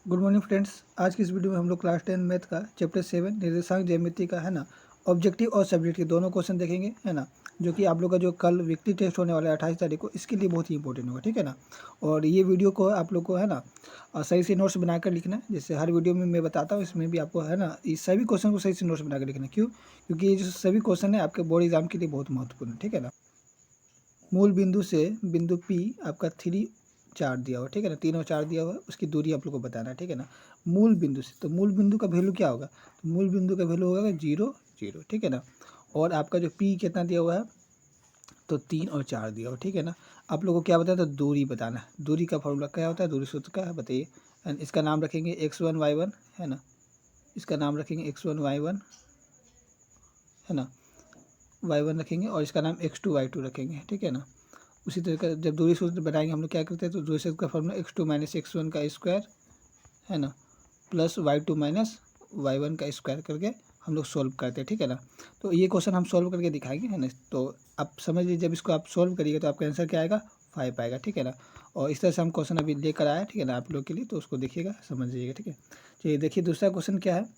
Good morning friends. आज की इस वीडियो में हम लोग क्लास 10 मैथ का चैप्टर 7 निर्देशांक ज्यामिति का है ना ऑब्जेक्टिव और सब्जेक्टिव दोनों क्वेश्चन देखेंगे, है ना। जो कि आप लोग का जो कल वीकली टेस्ट होने वाला है 28 तारीख को, इसके लिए बहुत ही इंपॉर्टेंट होगा, ठीक है ना। और ये वीडियो को आप लोग को है ना सही से नोट्स बनाकर लिखना है। जैसे हर वीडियो में मैं बताता हूँ, इसमें भी आपको है ना इस सभी क्वेश्चन को सही से नोट्स बनाकर लिखना है। क्यों? क्योंकि ये जो सभी क्वेश्चन है आपके बोर्ड एग्जाम के लिए बहुत महत्वपूर्ण है, ठीक है ना। मूल बिंदु से बिंदु P आपका 3 4 दिया हुआ, ठीक है ना। 3 और 4 दिया हुआ है, उसकी दूरी आप लोग को बताना है, ठीक है ना। मूल बिंदु से, तो मूल बिंदु का वैल्यू क्या होगा? तो मूल बिंदु का वैल्यू होगा 0 0, ठीक है ना। और आपका जो P कितना दिया हुआ है, तो 3 और 4 दिया हुआ, ठीक है ना। आप लोग को क्या बताया? तो दूरी बताना है। दूरी का फॉर्मूला क्या होता है? दूरी सूत्र का है, बताइए। एंड इसका नाम रखेंगे x1 y1, है ना। इसका नाम रखेंगे x1 y1, है ना। y1 रखेंगे और इसका नाम x2 y2 रखेंगे, ठीक है ना। उसी तरह का जब दूरी सूत्र बनाएंगे हम लोग क्या करते हैं, तो दूरी सूत्र का फॉर्मूला x2 माइनस x1 का स्क्वायर, है ना, प्लस y2 माइनस y1 का स्क्वायर करके हम लोग सोल्व करते हैं, ठीक है ना। तो ये क्वेश्चन हम सोल्व करके दिखाएंगे, है ना। तो आप समझ लीजिए, जब इसको आप सोल्व करिएगा तो आपका आंसर क्या आएगा? 5 आएगा, ठीक है ना। और इस तरह से हम क्वेश्चन अभी लेकर आए, ठीक है ना, आप लोग के लिए। तो उसको देखिएगा, समझ लीजिएगा, ठीक है। चलिए देखिए, दूसरा क्वेश्चन क्या है।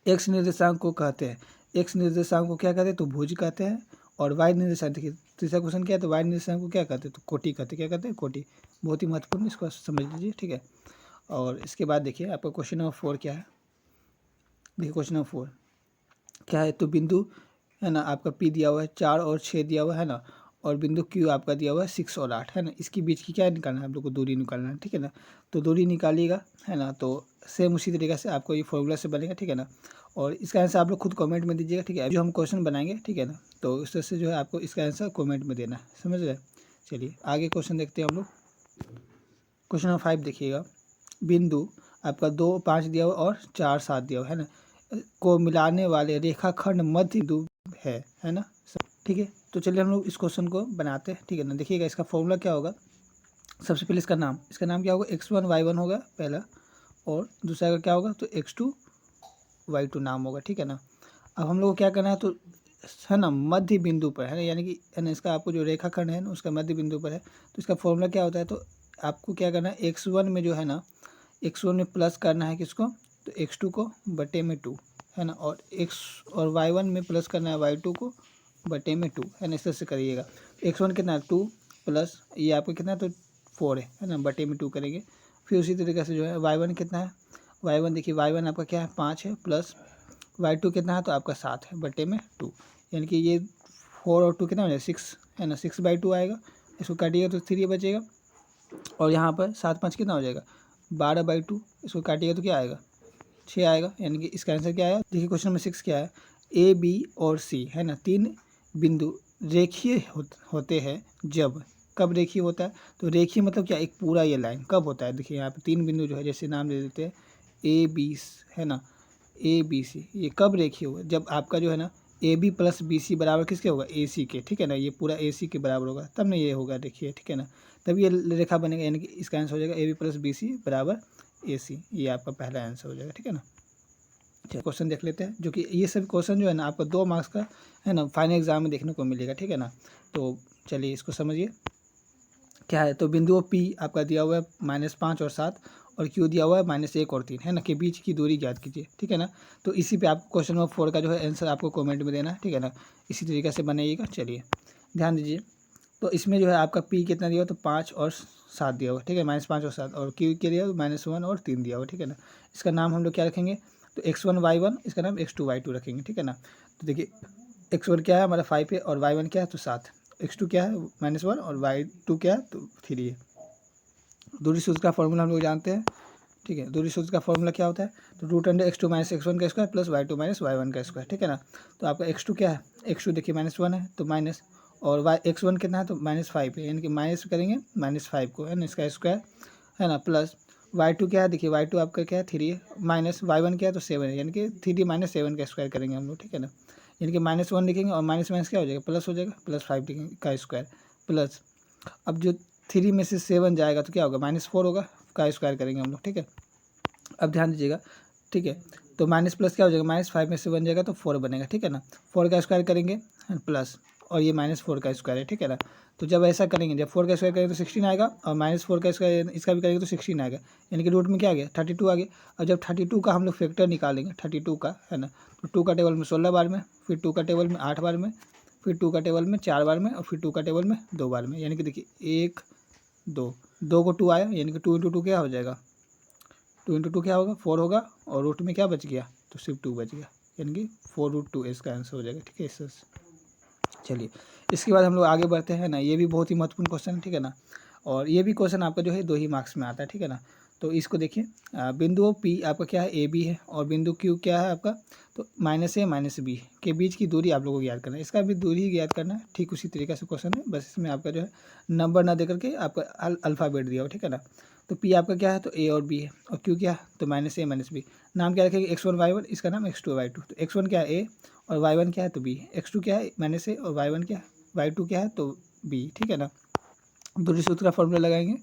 एक्स निर्देशांक को कहते हैं, एक्स निर्देशांक को क्या कहते हैं? तो भुज कहते हैं। और वाई निर्देशांक, देखिए तीसरा क्वेश्चन क्या है, तो वाई निर्देशांक को क्या कहते हैं? तो कोटि कहते हैं। क्या कहते हैं? कोटि। बहुत ही महत्वपूर्ण, इसको समझ लीजिए, ठीक है। और इसके बाद देखिए आपका क्वेश्चन नंबर 4 क्या है। देखिए क्वेश्चन नंबर 4 क्या है, तो बिंदु है ना आपका P दिया हुआ है, 4 और 6 दिया हुआ है ना। और बिंदु Q आपका दिया हुआ है 6 और 8, है ना। इसके बीच की क्या निकालना है? आप लोग को दूरी निकालना है, ठीक है ना। तो दूरी निकालिएगा, है ना। तो सेम उसी तरीके से आपको ये फॉर्मूला से बनेगा, ठीक है ना। और इसका आंसर आप लोग खुद कमेंट में दीजिएगा, ठीक है। जो हम क्वेश्चन बनाएंगे, ठीक है ना, तो उस तरह से जो है आपको इसका आंसर कमेंट में देना है, समझ रहे हैं। चलिए आगे क्वेश्चन देखते हैं हम लोग। क्वेश्चन नंबर 5 देखिएगा। बिंदु आपका 2 5 दिया हुआ और 4 7 दिया हुआ, है ना, को मिलाने वाले रेखाखंड मध्य बिंदु है ना, ठीक है। तो चलिए हम लोग इस क्वेश्चन को बनाते हैं, ठीक है ना। देखिएगा इसका फॉर्मूला क्या होगा। सबसे पहले इसका नाम क्या होगा? x1 y1 होगा पहला। और दूसरा का क्या होगा? तो x2 y2 नाम होगा, ठीक है ना। अब हम लोग को क्या करना है, तो है ना मध्य बिंदु पर, है ना, यानी कि है ना इसका आपको जो रेखाखंड है ना उसका मध्य बिंदु पर है। तो इसका फॉर्मूला क्या होता है? तो आपको क्या करना है, x1 में जो है ना, x1 में प्लस करना है किसको? तो x2 को बटे में 2, है ना। और y1 में प्लस करना है y2 को बटे में 2, है ना। इस तरह से करिएगा। x1 कितना है? 2 प्लस ये आपका कितना है? तो 4 है ना, बटे में 2 करेंगे। फिर उसी तरीके से जो है y1 कितना है? y1 देखिए, y1 आपका क्या है? 5 है, प्लस y2 कितना है? तो आपका 7 है, बटे में 2। यानी कि ये 4 और 2 कितना हो जाएगा? 6, है ना। 6/2 आएगा। इसको काटिएगा तो 3 बचेगा। और यहाँ पर 7 5 कितना हो जाएगा? 12/2। इसको काटिएगा तो क्या आएगा? 6 आएगा। यानी कि इसका आंसर क्या आया? देखिए क्वेश्चन नंबर 6 क्या है। A B और C, है ना, 3 बिंदु रेखीय होते हैं जब, कब रेखीय होता है? तो रेखीय मतलब क्या? एक पूरा ये लाइन कब होता है? देखिए यहाँ पे 3 बिंदु जो है, जैसे नाम दे देते हैं A B, है ना, ABC। ये कब रेखीय होगा? जब आपका जो है ना AB प्लस BC बराबर किसके होगा? AC के, ठीक है ना। ये पूरा AC के बराबर होगा, तब ना ये होगा देखिए, ठीक है ना। तब ये रेखा बनेगा, यानी कि इसका आंसर हो जाएगा AB प्लस BC बराबर AC। ये आपका पहला आंसर हो जाएगा, ठीक है ना। चलिए क्वेश्चन देख लेते हैं, जो कि ये सब क्वेश्चन जो है ना आपका 2 मार्क्स का, है ना, फाइनल एग्जाम में देखने को मिलेगा, ठीक है ना। तो चलिए इसको समझिए क्या है। तो बिंदुओं P आपका दिया हुआ है -5 और 7, और Q दिया हुआ है -1 और 3, है ना, के बीच की दूरी ज्ञात कीजिए, ठीक है ना। तो इसी पे आप क्वेश्चन नंबर 4 का जो है आंसर आपको कमेंट में देना है, ठीक है ना। इसी तरीके से बनाइएगा। चलिए ध्यान दीजिए। तो इसमें जो है आपका P कितना दिया हुआ? तो 5 और 7 दिया हुआ, ठीक है, -5 और 7। और Q क्या दिया हुआ? -1 और 3 दिया हुआ, ठीक है ना। इसका नाम हम लोग क्या रखेंगे? तो x1 y1, इसका नाम x2 y2 रखेंगे, ठीक है ना। तो देखिए x1 क्या है हमारा 5 है, और y1 क्या है? तो 7। x2 क्या है? -1, और y2 क्या है? तो 3 है। दूरी सूत्र का फॉर्मूला हम लोग जानते हैं, ठीक है। दूरी सूत्र का फॉर्मूला क्या होता है? तो √x2 - x1 का स्क्वायर प्लस y2 - y1 का स्क्वायर, ठीक है ना। तो आपका x2 क्या है? x2 देखिए -1 है, तो माइनस, और x1 कितना है? तो -5 है, यानी कि माइनस करेंगे -5 को, है ना, इसका स्क्वायर, है ना, प्लस y2 क्या है? देखिए y2 आपका क्या है? 3 है, माइनस y1 क्या है? तो 7 है, यानी कि 3 - 7 का स्क्वायर करेंगे हम लोग, ठीक है ना। यानी कि -1 लिखेंगे, और माइनस माइनस क्या हो जाएगा? प्लस हो जाएगा, +5 लिखेंगे का स्क्वायर, प्लस अब जो 3 में से 7 जाएगा तो क्या होगा? -4 होगा, का स्क्वायर करेंगे हम लोग, ठीक है। अब ध्यान दीजिएगा, ठीक है। तो माइनस प्लस क्या हो जाएगा? -5 में से 1 जाएगा तो 4 बनेगा, ठीक है ना। 4 का स्क्वायर करेंगे, प्लस, और ये -4 का स्क्वायर है, ठीक है ना। तो जब ऐसा करेंगे, जब 4 का स्क्वायर करेंगे तो 16 आएगा, और -4 का स्क्वायर इसका भी करेंगे तो 16 आएगा, यानी कि रूट में क्या आ गया 32 आ गया। और जब 32 का हम लोग फैक्टर निकालेंगे 32 का, है ना, तो 2 का टेबल में 16 बार में, फिर 2 का टेबल में 8 बार में, फिर 2 का टेबल में 4 बार में, और फिर 2 का टेबल में 2 बार में, यानी कि देखिए 1 2 2 को 2 आया, यानी कि 2 × 2 क्या हो जाएगा, 2 × 2 क्या होगा 4 होगा, और रूट में क्या बच गया, तो सिर्फ 2 बच गया, यानी कि 4√2 इसका आंसर हो जाएगा, ठीक है इससे। चलिए इसके बाद हम लोग आगे बढ़ते हैं ना, ये भी बहुत ही महत्वपूर्ण क्वेश्चन है, ठीक है ना। और ये भी क्वेश्चन आपका जो है 2 ही मार्क्स में आता है, ठीक है ना। तो इसको देखिए, बिंदु P आपका क्या है AB है, और बिंदु Q क्या है आपका, तो -A -B के बीच की दूरी आप लोगों को ज्ञात करना है। इसका भी दूरी ही ज्ञात करना है, ठीक उसी तरीके से क्वेश्चन है, बस इसमें आपका जो है नंबर ना दे करके आपका अल्फ़ाबेट दिया हो, ठीक है ना। तो P आपका क्या है, तो A और B है, और Q क्या है, तो -A -B। नाम क्या रखेंगे, x1 y1, इसका नाम x2 y2। तो x1 क्या है A, और y1 क्या है, तो B। x2 क्या है -A, और y1 क्या है, y2 क्या है, तो B, ठीक है ना। दूरी सूत्र का फॉर्मूला लगाएंगे,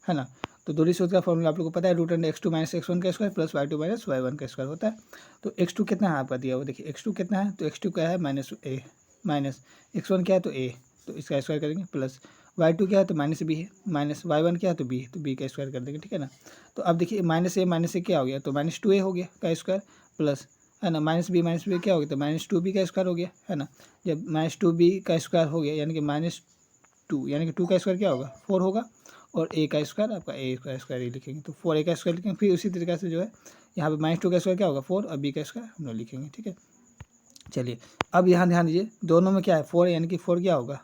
है ना। तो दूरी सूत्र का फॉर्मूला आप लोग को पता है, √x2 - x1 का स्क्वायर प्लस y2 - y1 का स्क्वायर होता है। तो x2 कितना है आपका दिया हुआ, देखिए x2 कितना है, तो x2 क्या है -A, माइनस x1 क्या है, तो A, तो इसका स्क्वायर करेंगे, प्लस y2 क्या है, तो -B है, माइनस y1 क्या है, तो B, तो B का स्क्वायर कर देंगे, ठीक है ना। तो अब देखिए -A क्या हो गया, तो -2A हो गया का स्क्वायर, प्लस, है ना, -B क्या हो गया, तो -2B का स्क्वायर हो गया, है ना। जब -2B का स्क्वायर हो गया, यानी कि -2, यानी कि 2 का स्क्वायर क्या होगा 4 होगा, और A का स्क्वायर आपका A का स्क्वायर ही लिखेंगे, तो 4A का स्क्वायर लिखेंगे। फिर उसी तरीके से जो है यहाँ पे -2 का स्क्वायर क्या होगा 4, और B का स्क्वायर हम लोग लिखेंगे, ठीक है। चलिए अब यहाँ ध्यान दीजिए, दोनों में क्या है 4, यानी कि 4 क्या होगा,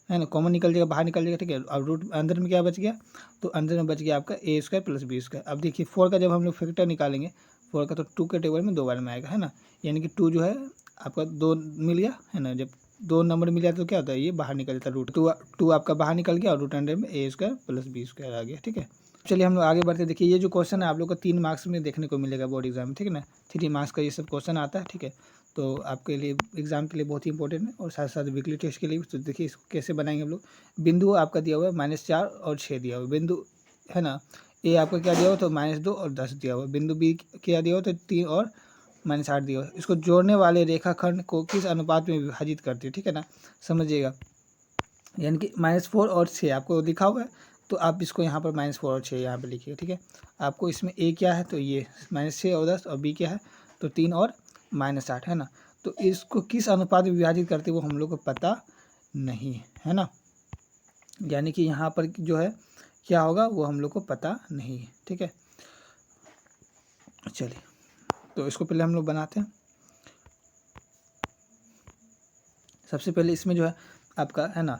है ना, कॉमन निकल जाएगा, बाहर निकल जाएगा, ठीक है। अब रूट अंदर में क्या बच गया, तो अंदर में बच गया आपका A² + B²। अब देखिए 4 का जब हम लोग फैक्टर निकालेंगे 4 का, तो 2 के टेबल में 2 बार में आएगा, है ना, यानी कि 2 जो है आपका 2 मिल गया, है ना। जब 2 नंबर मिल जाता है तो क्या होता है, ये बाहर निकल जाता है, टू आपका बाहर निकल गया, और रूट अंडर में A² + B² आ गया, ठीक है। चलिए हम लोग आगे बढ़ते, देखिए ये जो क्वेश्चन है आप लोग को 3 मार्क्स में देखने को मिलेगा बोर्ड एग्जाम में, ठीक है ना। 3 मार्क्स का ये सब क्वेश्चन आता है, ठीक है। तो आपके लिए एग्जाम के लिए बहुत ही इंपॉर्टेंट है, और साथ साथ वीकली टेस्ट के लिए भी। तो देखिए इसको कैसे बनाएंगे हम लोग, बिंदु आपका दिया हुआ है -4 और 6 दिया हुआ है बिंदु, है ना। ए आपका क्या दिया हुआ, तो -2 और 10 दिया हुआ है। बिंदु बी क्या दिया हुआ, तो 3 और -8 दिया हुआ है। इसको जोड़ने वाले रेखाखंड को किस अनुपात में विभाजित करती है, ठीक है ना, समझिएगा। यानी कि -4 और 6 आपको लिखा हुआ है, तो आप इसको यहाँ पर -4 और 6 यहाँ पे लिखिए, ठीक है। आपको इसमें ए क्या है, तो ये -6 और 10, और बी क्या है, तो 3 और -8, है ना। तो इसको किस अनुपात में विभाजित करते वो हम लोग को पता नहीं है ना, यानी कि यहाँ पर जो है क्या होगा वो हम लोग को पता नहीं है, ठीक है। चलिए तो इसको पहले हम लोग बनाते हैं। सबसे पहले इसमें जो है आपका, है ना,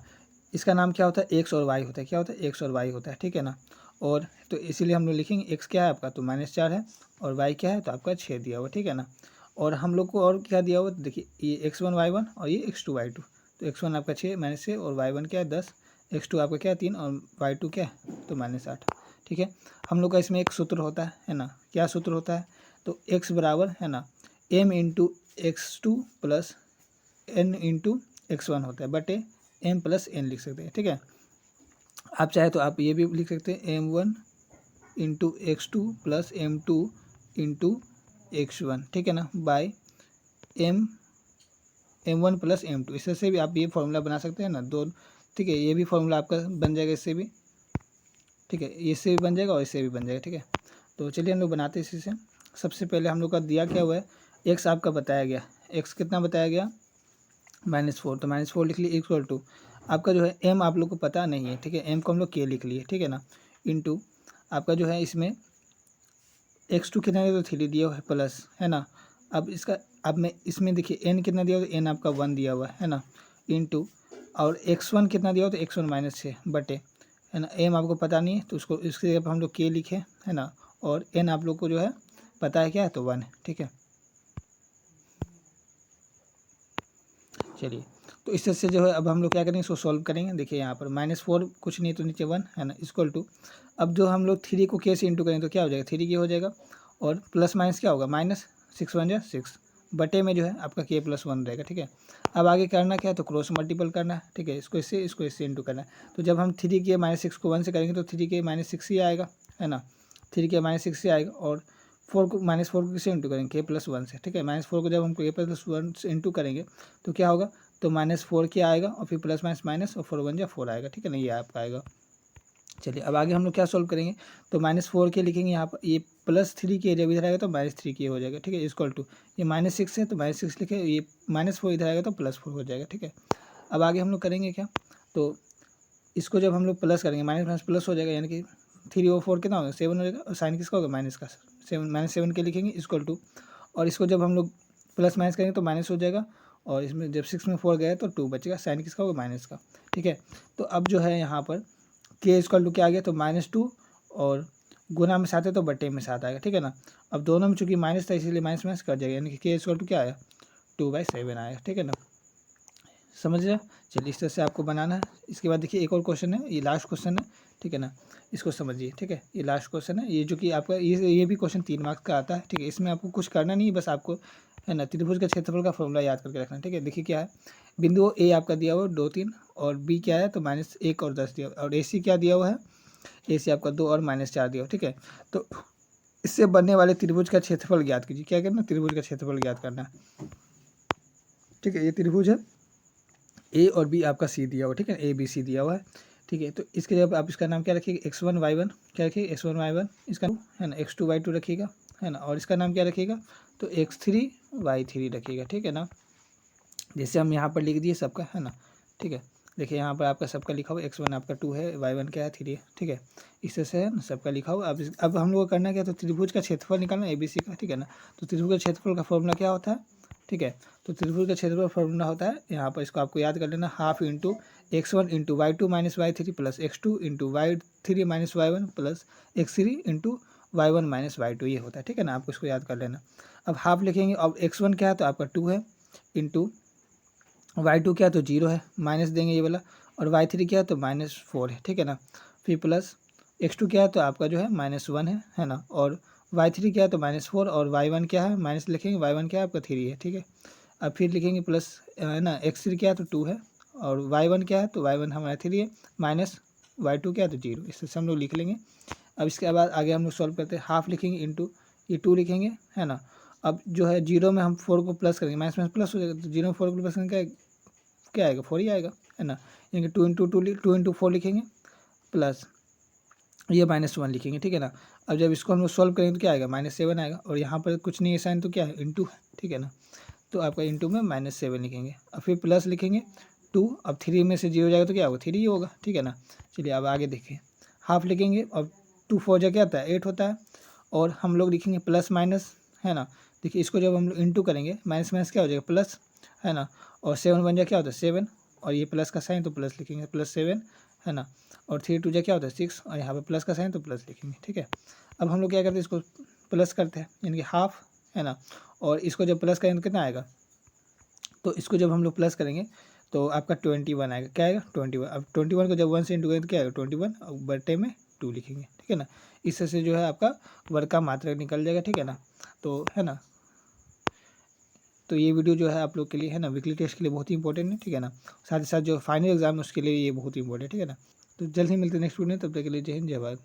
इसका नाम क्या होता है, एक्स और वाई होता है, क्या होता है, एक्स और वाई होता है, ठीक है ना। और तो इसीलिए हम लोग लिखेंगे एक्स क्या है आपका, तो -4 है, और वाई क्या है, तो आपका 6 दिया हुआ, ठीक है ना। और हम लोग को और क्या दिया हुआ, तो देखिए ये x1 y1 और ये x2 y2। तो x1 आपका 6 -6, और y1 क्या है 10, x2 आपका क्या है 3, और y2 क्या है, तो -8, ठीक है। हम लोग का इसमें एक सूत्र होता है ना, क्या सूत्र होता है, तो x बराबर, है ना, m × x2 + n × x1 होता है, बटे m + n लिख सकते हैं, ठीक है। आप चाहे तो आप ये भी लिख सकते हैं m1 × x2 + m2 × x1, ठीक है ना, बाय m1 + m2। इससे से भी आप ये फॉर्मूला बना सकते हैं ना, दो, ठीक है। ये भी फॉर्मूला आपका बन जाएगा इससे भी, ठीक है, इससे भी बन जाएगा और इससे भी बन जाएगा, ठीक है। तो चलिए हम लोग बनाते हैं इसी से। सबसे पहले हम लोग का दिया क्या हुआ है, एक्स आपका बताया गया, एक्स कितना बताया गया -4, तो -4 लिख लिए, इक्वल टू आपका जो है m आप लोग को पता नहीं है, ठीक है, m को हम लोग k लिख लिए, ठीक है ना, इनटू आपका जो है इसमें x2 कितना दिया, तो 3 दिया हुआ है, प्लस, है ना। अब इसका, अब मैं इसमें देखिए n कितना दिया हुआ, तो n आपका 1 दिया हुआ है ना, इनटू, और x1 कितना दिया हुआ, तो x1 -6 बटे, है ना, m आपको पता नहीं है तो उसको इसकी जगह पर हम लोग k लिखे, है ना, और n आप लोग को जो है पता है क्या है, तो 1 है, ठीक है। चलिए तो इस तरह से जो है अब हम लोग क्या करेंगे, इसको सॉल्व करेंगे। देखिए यहाँ पर -4 कुछ नहीं तो नीचे 1, है ना, इक्वल टू, अब जो हम लोग 3 को k से इंटू करेंगे तो क्या हो जाएगा, 3 k हो जाएगा, और प्लस माइनस क्या होगा, -6 1 6 बटे में जो है आपका k + 1 रहेगा, ठीक है। अब आगे करना क्या है, तो क्रॉस मल्टीपल करना है, ठीक है, इसको इससे इंटू करना है। तो जब हम 3 k -6 को 1 से करेंगे तो 3 k -6 ही आएगा, है ना, 3 k -6 ही आएगा, और 4 को -4 को किससे इंटू करेंगे, k + 1 से, ठीक है। -4 को जब हम k + 1 से इंटू करेंगे तो क्या होगा, तो -4 क्या आएगा और फिर प्लस माइनस माइनस और 4 1 जा 4 आएगा, ठीक है ना, ये आपका आएगा। चलिए अब आगे हम लोग क्या सॉल्व करेंगे, तो -4 के लिखेंगे यहाँ पर, ये +3 के जब इधर आएगा तो -3 के हो जाएगा, ठीक है, इक्वल टू ये -6 है तो -6 लिखे, ये -4 इधर आएगा तो +4 हो जाएगा, ठीक है। अब आगे हम लोग करेंगे क्या, तो इसको जब हम लोग प्लस करेंगे माइनस माइनस प्लस हो जाएगा, यानी कि 3 और 4 कितना होगा 7 हो जाएगा, और साइन किसका होगा माइनस का, 7 के लिखेंगे इक्वल टू, और इसको जब हम लोग प्लस माइनस करेंगे तो माइनस हो जाएगा, और इसमें जब 6 में 4 गया तो 2 बचेगा, साइन किसका होगा माइनस का, ठीक है। तो अब जो है यहाँ पर के इक्वल टू क्या आ गया, तो -2 और गुना में 7 है तो बट्टे में 7 आएगा, ठीक है ना। अब दोनों में चूंकि माइनस था इसीलिए माइनस माइनस कर जाएगा, यानी कि के इक्वल टू क्या आया 2/7 आएगा, ठीक है ना, समझ रहे। चलिए इस तरह से आपको बनाना है। इसके बाद देखिए एक और क्वेश्चन है, ये लास्ट क्वेश्चन है, ठीक है ना, इसको समझिए, ठीक है, ये लास्ट क्वेश्चन है, ये जो कि आपका ये भी क्वेश्चन 3 मार्क्स का आता है, ठीक है। इसमें आपको कुछ करना नहीं है, बस आपको है ना त्रिभुज का क्षेत्रफल का फॉर्मूला याद करके रखना है, ठीक है। देखिए क्या है, बिंदु ए आपका दिया हुआ 2 3 और बी क्या है तो -1 और 10 दिया, और ए सी क्या दिया हुआ है, ए सी आपका 2 और -4 दिया हुआ, ठीक है। तो इससे बनने वाले त्रिभुज का क्षेत्रफल ज्ञात कीजिए। क्या करना, त्रिभुज का क्षेत्रफल ज्ञात करना है, ठीक है। ये त्रिभुज है, ए और बी आपका सी दिया हुआ, ठीक है, ए बी सी दिया हुआ है, ठीक है। तो इसके जब आप इसका नाम क्या रखिएगा, x1 y1 क्या रखिएगा, x1 y1, इसका है ना x2 y2 रखिएगा, है ना, और इसका नाम क्या रखिएगा, तो x3 y3 रखिएगा, ठीक है ना। जैसे हम यहाँ पर लिख दिए सबका, है ना, ठीक है। देखिए यहाँ पर आपका सबका लिखा हुआ x1 आपका 2 है, y1 क्या है 3 है, ठीक है। इस तरह से है ना सबका लिखा हुआ। अब हम लोग को करना क्या, तो त्रिभुज का क्षेत्रफल निकालना ए बी सी का, ठीक है ना। तो त्रिभुज का क्षेत्रफल का फॉर्मूला क्या होता है, ठीक है। तो त्रिभुज का क्षेत्रफल फॉर्मूला होता है यहाँ पर, इसको आपको याद कर लेना, half into x1 into y2 minus y3 plus x2 into y3 minus y1 plus x3 into y1 minus y2, ये होता है, ठीक है ना, आपको इसको याद कर लेना। अब हाफ लिखेंगे, अब x1 क्या है तो आपका 2 है, इंटू y2 क्या है तो 0 है, माइनस देंगे ये वाला, और y3 क्या है तो -4 है, ठीक है ना। फिर प्लस x2 क्या है तो आपका जो है -1 है ना, और y3 क्या है तो -4, और y1 क्या है माइनस लिखेंगे, y1 क्या है आपका 3 है, ठीक है। अब फिर लिखेंगे प्लस है ना, x3 क्या है तो 2 है, और y1 क्या है तो y1 हमारा 3 है, माइनस y2 क्या है तो 0, इस तरह से हम लोग लिख लेंगे। अब इसके बाद आगे हम लोग सॉल्व करते हैं, हाफ लिखेंगे इंटू ये 2 लिखेंगे, है ना। अब जो है 0 में हम 4 को प्लस करेंगे, माइनस माइनस प्लस हो जाएगा, तो 0 में 4 को प्लस करेंगे क्या आएगा 4 ही आएगा, है ना। यानी कि 2 इंटू 4 लिखेंगे, प्लस ये -1 लिखेंगे, ठीक है ना। अब जब इसको हम लोग सॉल्व करेंगे तो क्या आएगा -7 आएगा, और यहाँ पर कुछ नहीं है साइन तो क्या है इंटू है, ठीक है ना। तो आपका इंटू में -7 लिखेंगे, और फिर प्लस लिखेंगे 2, अब 3 में से 0 जाएगा तो क्या होगा 3 ही होगा, ठीक है ना। चलिए अब आगे देखिए, हाफ लिखेंगे, अब 2 4 जा क्या होता है 8 होता है, और हम लोग लिखेंगे प्लस माइनस, है ना। देखिए इसको जब हम लोग इंटू करेंगे माइनस माइनस क्या हो जाएगा प्लस, है ना, और 7 बन जाए क्या होता है 7, और ये प्लस का साइन तो प्लस लिखेंगे +7, है ना, और 3 2 जा क्या होता है 6, और यहाँ पे प्लस का साइन तो प्लस लिखेंगे, ठीक है। अब हम लोग क्या करते हैं, इसको प्लस करते हैं, यानी कि हाफ, है ना, और इसको जब प्लस करेंगे तो कितना आएगा, तो इसको जब हम लोग प्लस करेंगे तो आपका 21 आएगा, क्या आएगा 21। अब 21 को जब 1 से इंटू करेंगे तो क्या आएगा 21, और बट्टे में 2 लिखेंगे, ठीक है ना। इस तरह से जो है आपका वर्ग का मात्रक निकल जाएगा, ठीक है ना। तो है ना, तो ये वीडियो जो है आप लोग के लिए है ना वीकली टेस्ट के लिए बहुत ही इंपॉर्टेंट है, ठीक है ना। साथ ही साथ जो फाइनल एग्जाम है उसके लिए ये बहुत ही इंपॉर्टेंट है, ठीक है ना। तो जल्द ही मिलते हैं नेक्स्ट वीडियो में, तब तक के लिए जय हिंद जय भारत।